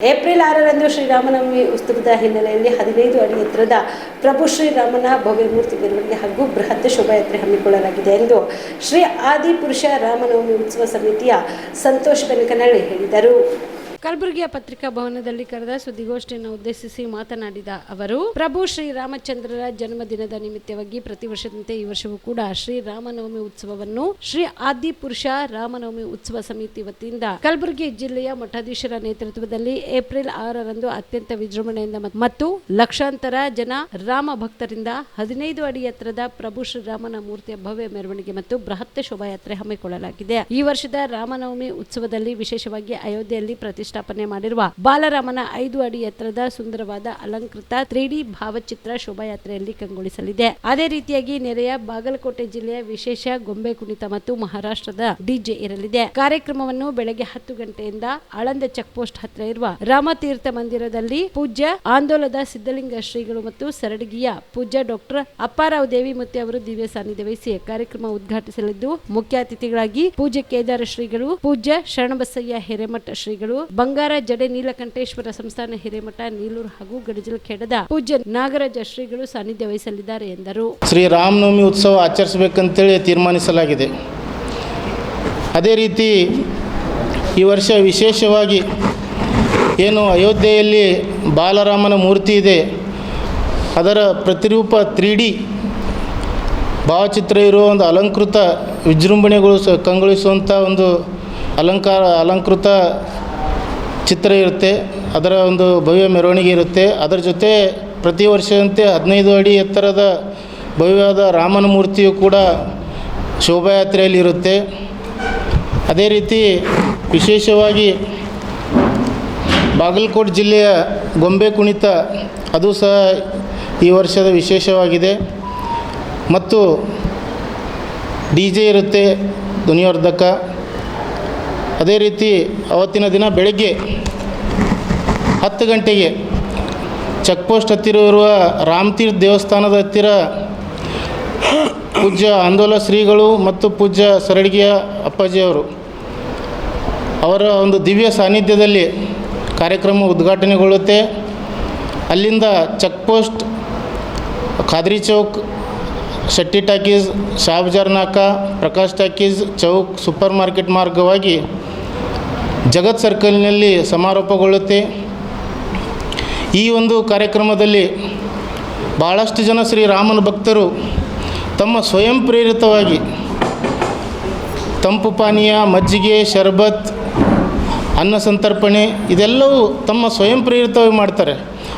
April 6ರಂದು Sri Rama Navami ಉತ್ಸವದ ಹಿನ್ನೆಲೆಯಲ್ಲಿ 15 ಅಡಿ ಎತ್ತರದ ಪ್ರಭು ಶ್ರೀರಾಮನ ಭವ್ಯ ಮೂರ್ತಿ ಮೆರವಣಿಗೆ ಹಾಗೂ ಬೃಹತ್ ಶೋಭಾಯಾತ್ರೆ ಹಮ್ಮಿಕೊಳ್ಳಲಾಗಿದೆ ಎಂದು ಶ್ರೀ ಆದಿಪುರುಷ ರಾಮನವಮಿ ಉತ್ಸವ ಸಮಿತಿಯ ಸಂತೋಷ್ ಬೆನಕನಹಳ್ಳಿ ಹೇಳಿದರು. ಕಲಬುರಗಿಯ ಪತ್ರಿಕಾ ಭವನದಲ್ಲಿ ಕರೆದ ಸುದ್ದಿಗೋಷ್ಠಿಯನ್ನು ಉದ್ದೇಶಿಸಿ ಮಾತನಾಡಿದ ಅವರು, ಪ್ರಭು ಶ್ರೀರಾಮಚಂದ್ರರ ಜನ್ಮದಿನದ ನಿಮಿತ್ತವಾಗಿ ಪ್ರತಿ ವರ್ಷದಂತೆ ಈ ವರ್ಷವೂ ಕೂಡ ಶ್ರೀರಾಮನವಮಿ ಉತ್ಸವವನ್ನು ಶ್ರೀ ಆದಿಪುರುಷ ರಾಮನವಮಿ ಉತ್ಸವ ಸಮಿತಿ ವತಿಯಿಂದ ಕಲಬುರಗಿ ಜಿಲ್ಲೆಯ ಮಠಾಧೀಶರ ನೇತೃತ್ವದಲ್ಲಿ ಏಪ್ರಿಲ್ 6ರಂದು ಅತ್ಯಂತ ವಿಜೃಂಭಣೆಯಿಂದ ಮತ್ತು ಲಕ್ಷಾಂತರ ಜನ ರಾಮ ಭಕ್ತರಿಂದ 15 ಅಡಿ ಎತ್ತರದ ಪ್ರಭು ಶ್ರೀರಾಮನ ಮೂರ್ತಿಯ ಭವ್ಯ ಮೆರವಣಿಗೆ ಮತ್ತು ಬೃಹತ್ ಶೋಭಾಯಾತ್ರೆ ಹಮ್ಮಿಕೊಳ್ಳಲಾಗಿದೆ. ಈ ವರ್ಷದ ರಾಮನವಮಿ ಉತ್ಸವದಲ್ಲಿ ವಿಶೇಷವಾಗಿ ಅಯೋಧ್ಯೆಯಲ್ಲಿ ಪ್ರತಿಷ್ಠಾಪನೆ ಮಾಡಿರುವ ಬಾಲರಾಮನ 5 ಅಡಿ ಎತ್ತರದ ಸುಂದರವಾದ ಅಲಂಕೃತ 3D ಭಾವಚಿತ್ರ ಶೋಭಾಯಾತ್ರೆಯಲ್ಲಿ ಕಂಗೊಳಿಸಲಿದೆ. ಅದೇ ರೀತಿಯಾಗಿ ನೆರೆಯ ಬಾಗಲಕೋಟೆ ಜಿಲ್ಲೆಯ ವಿಶೇಷ ಗೊಂಬೆ ಕುಣಿತ ಮತ್ತು ಮಹಾರಾಷ್ಟ್ರದ ಡಿಜೆ ಇರಲಿದೆ. ಕಾರ್ಯಕ್ರಮವನ್ನು ಬೆಳಗ್ಗೆ 10 ಗಂಟೆಯಿಂದ ಆಳಂದ ಚೆಕ್ ಪೋಸ್ಟ್ ಹತ್ತಿರ ಇರುವ ರಾಮತೀರ್ಥ ಮಂದಿರದಲ್ಲಿ ಪೂಜ್ಯ ಆಂದೋಲದ ಸಿದ್ದಲಿಂಗ ಶ್ರೀಗಳು ಮತ್ತು ಸರಡಗಿಯ ಪೂಜ್ಯ ಡಾಕ್ಟರ್ ಅಪ್ಪಾರಾವ್ ದೇವಿಮೂರ್ತಿ ಅವರು ದಿವ್ಯ ಸಾನ್ನಿಧ್ಯ ವಹಿಸಿ ಕಾರ್ಯಕ್ರಮ ಉದ್ಘಾಟಿಸಲಿದ್ದು, ಮುಖ್ಯ ಅತಿಥಿಗಳಾಗಿ ಪೂಜ್ಯ ಕೇದಾರ ಶ್ರೀಗಳು, ಪೂಜ್ಯ ಶರಣಬಸಯ್ಯ ಹಿರೇಮಠ ಶ್ರೀಗಳು, ಬಂಗಾರ ಜಡೆ ನೀಲಕಂಠೇಶ್ವರ ಸಂಸ್ಥಾನ ಹಿರೇಮಠ ನೀಲೂರು ಹಾಗೂ ಗಡಜಲಖೇಡದ ಪೂಜ್ಯ ನಾಗರಾಜ ಶ್ರೀಗಳು ಸಾನ್ನಿಧ್ಯ ವಹಿಸಲಿದ್ದಾರೆ ಎಂದರು. ಶ್ರೀ ರಾಮನವಮಿ ಉತ್ಸವ ಆಚರಿಸಬೇಕಂತೇಳಿ ತೀರ್ಮಾನಿಸಲಾಗಿದೆ. ಅದೇ ರೀತಿ ಈ ವರ್ಷ ವಿಶೇಷವಾಗಿ ಏನು ಅಯೋಧ್ಯೆಯಲ್ಲಿ ಬಾಲರಾಮನ ಮೂರ್ತಿ ಇದೆ, ಅದರ ಪ್ರತಿರೂಪ 3D ಭಾವಚಿತ್ರ ಇರುವ ಒಂದು ಅಲಂಕೃತ ಕಂಗೊಳಿಸುವಂಥ ಒಂದು ಅಲಂಕೃತ ಚಿತ್ರ ಇರುತ್ತೆ. ಅದರ ಒಂದು ಭವ್ಯ ಮೆರವಣಿಗೆ ಇರುತ್ತೆ. ಅದರ ಜೊತೆ ಪ್ರತಿ ವರ್ಷದಂತೆ 15 ಅಡಿ ಎತ್ತರದ ಭವ್ಯವಾದ ರಾಮನ ಮೂರ್ತಿಯು ಕೂಡ ಶೋಭಾಯಾತ್ರೆಯಲ್ಲಿ ಇರುತ್ತೆ. ಅದೇ ರೀತಿ ವಿಶೇಷವಾಗಿ ಬಾಗಲಕೋಟೆ ಜಿಲ್ಲೆಯ ಗೊಂಬೆ ಕುಣಿತ ಅದು ಸಹ ಈ ವರ್ಷದ ವಿಶೇಷವಾಗಿದೆ. ಮತ್ತು ಡಿಜೆ ಇರುತ್ತೆ, ಧ್ವನಿವರ್ಧಕ. ಅದೇ ರೀತಿ ಅವತ್ತಿನ ದಿನ ಬೆಳಗ್ಗೆ 10 ಗಂಟೆಗೆ ಚೆಕ್ ಪೋಸ್ಟ್ ಹತ್ತಿರ ಇರುವ ರಾಮತೀರ್ಥ ದೇವಸ್ಥಾನದ ಹತ್ತಿರ ಪೂಜ್ಯ ಆಂದೋಲ ಶ್ರೀಗಳು ಮತ್ತು ಪೂಜ್ಯ ಸರಡಗಿಯ ಅಪ್ಪಾಜಿಯವರು ಅವರ ಒಂದು ದಿವ್ಯ ಸಾನ್ನಿಧ್ಯದಲ್ಲಿ ಕಾರ್ಯಕ್ರಮ ಉದ್ಘಾಟನೆಗೊಳ್ಳುತ್ತೆ. ಅಲ್ಲಿಂದ check post, Khadri Chowk, Shetty talkies, Shahbazar Naka, Prakash talkies Chowk, supermarket ಮಾರ್ಗವಾಗಿ ಜಗತ್ ಸರ್ಕಲ್ನಲ್ಲಿ ಸಮಾರೋಪಗೊಳ್ಳುತ್ತೆ. ಈ ಒಂದು ಕಾರ್ಯಕ್ರಮದಲ್ಲಿ ಭಾಳಷ್ಟು ಜನ ಶ್ರೀರಾಮನ ಭಕ್ತರು ತಮ್ಮ ಸ್ವಯಂ ಪ್ರೇರಿತವಾಗಿ ತಂಪು ಪಾನೀಯ, ಮಜ್ಜಿಗೆ, ಶರ್ಬತ್, ಅನ್ನ ಸಂತರ್ಪಣೆ ಇದೆಲ್ಲವೂ ತಮ್ಮ ಸ್ವಯಂ ಪ್ರೇರಿತವಾಗಿ ಮಾಡ್ತಾರೆ.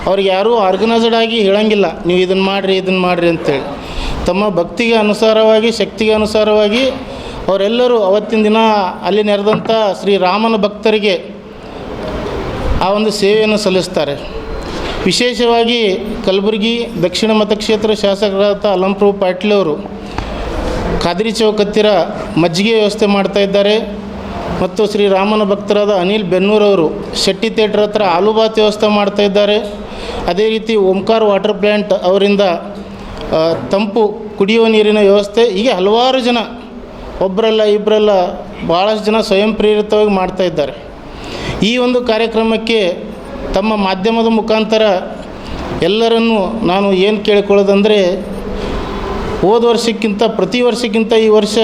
ಅವ್ರಿಗೆ ಯಾರೂ ಆರ್ಗನೈಸ್ಡ್ ಆಗಿ ಹೇಳಂಗಿಲ್ಲ, ನೀವು ಇದನ್ನು ಮಾಡಿರಿ ಅಂತೇಳಿ. ತಮ್ಮ ಭಕ್ತಿಗೆ ಅನುಸಾರವಾಗಿ, ಶಕ್ತಿಗೆ ಅನುಸಾರವಾಗಿ ಅವರೆಲ್ಲರೂ ಅವತ್ತಿನ ದಿನ ಅಲ್ಲಿ ನೆರೆದಂಥ ಶ್ರೀರಾಮನ ಭಕ್ತರಿಗೆ ಆ ಒಂದು ಸೇವೆಯನ್ನು ಸಲ್ಲಿಸ್ತಾರೆ. ವಿಶೇಷವಾಗಿ ಕಲಬುರಗಿ ದಕ್ಷಿಣ ಮತಕ್ಷೇತ್ರ ಶಾಸಕರಾದ ಅಲಂಪ್ರಭು ಪಾಟೀಲ್ ಅವರು ಖಾದ್ರಿ ಚೌಕ್ ಹತ್ತಿರ ಮಜ್ಜಿಗೆ ವ್ಯವಸ್ಥೆ ಮಾಡ್ತಾಯಿದ್ದಾರೆ. ಮತ್ತು ಶ್ರೀರಾಮನ ಭಕ್ತರಾದ ಅನಿಲ್ ಬೆನ್ನೂರವರು ಶೆಟ್ಟಿ ಥಿಯೇಟ್ರ್ ಹತ್ರ ಆಲೂಬಾತ್ ವ್ಯವಸ್ಥೆ ಮಾಡ್ತಾಯಿದ್ದಾರೆ. ಅದೇ ರೀತಿ ಓಂಕಾರ ವಾಟರ್ ಪ್ಲ್ಯಾಂಟ್ ಅವರಿಂದ ತಂಪು ಕುಡಿಯುವ ನೀರಿನ ವ್ಯವಸ್ಥೆ. ಹೀಗೆ ಹಲವಾರು ಜನ, ಒಬ್ಬರಲ್ಲ ಇಬ್ಬರಲ್ಲ, ಭಾಳಷ್ಟು ಜನ ಸ್ವಯಂ ಪ್ರೇರಿತವಾಗಿ ಮಾಡ್ತಾಯಿದ್ದಾರೆ. ಈ ಒಂದು ಕಾರ್ಯಕ್ರಮಕ್ಕೆ ತಮ್ಮ ಮಾಧ್ಯಮದ ಮುಖಾಂತರ ಎಲ್ಲರನ್ನೂ ನಾನು ಏನು ಕೇಳಿಕೊಳ್ಳೋದಂದರೆ, ಹೋದ ವರ್ಷಕ್ಕಿಂತ ಪ್ರತಿ ವರ್ಷಕ್ಕಿಂತ ಈ ವರ್ಷ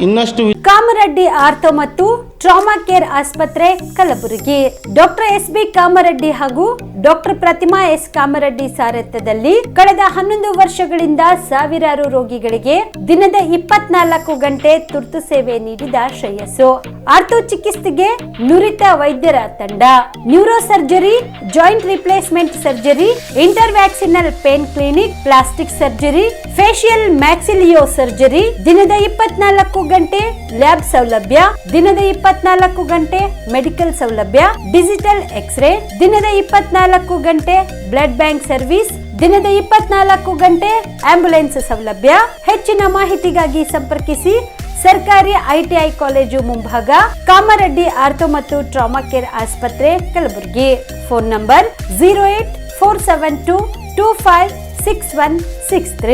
ಇನ್ನಷ್ಟು ಕಾಮರೆಡ್ಡಿ ಆರ್ಥೋ ಮತ್ತು ಟ್ರಾಮಾ ಕೇರ್ ಆಸ್ಪತ್ರೆ ಕಲಬುರಗಿ ಡಾಕ್ಟರ್ ಎಸ್.ಬಿ. ಕಾಮರೆಡ್ಡಿ ಹಾಗೂ ಡಾಕ್ಟರ್ ಪ್ರತಿಮಾ ಎಸ್. ಕಾಮರೆಡ್ಡಿ ಸಾರಥ್ಯದಲ್ಲಿ ಕಳೆದ 11 ವರ್ಷಗಳಿಂದ ಸಾವಿರಾರು ರೋಗಿಗಳಿಗೆ ದಿನದ 24 ಗಂಟೆ ತುರ್ತು ಸೇವೆ ನೀಡಿದ ಶ್ರೇಯಸ್ಸು. ಆರ್ಥೋ ಚಿಕಿತ್ಸೆಗೆ ನುರಿತ ವೈದ್ಯರ ತಂಡ, neurosurgery, joint replacement surgery, interventional pain clinic, plastic surgery, facial maxillo surgery, ದಿನದ 24 ಗಂಟೆ ಲ್ಯಾಬ್ ಸೌಲಭ್ಯ, ದಿನದ 24 ಗಂಟೆ ಮೆಡಿಕಲ್ ಸೌಲಭ್ಯ, ಡಿಜಿಟಲ್ ಎಕ್ಸ್ರೇ, ದಿನದ 24 ಗಂಟೆ ಬ್ಲಡ್ ಬ್ಯಾಂಕ್ ಸರ್ವಿಸ್, ದಿನದ 24 ಗಂಟೆ ಆಂಬ್ಯುಲೆನ್ಸ್ ಸೌಲಭ್ಯ. ಹೆಚ್ಚಿನ ಮಾಹಿತಿಗಾಗಿ ಸಂಪರ್ಕಿಸಿ ಸರ್ಕಾರಿ ಐಟಿಐ ಕಾಲೇಜು ಮುಂಭಾಗ, ಕಾಮರೆಡ್ಡಿ ಆರ್ಥೋ ಮತ್ತು ಟ್ರಾಮಾ ಕೇರ್ ಆಸ್ಪತ್ರೆ ಕಲಬುರಗಿ. Phone number 084722566163.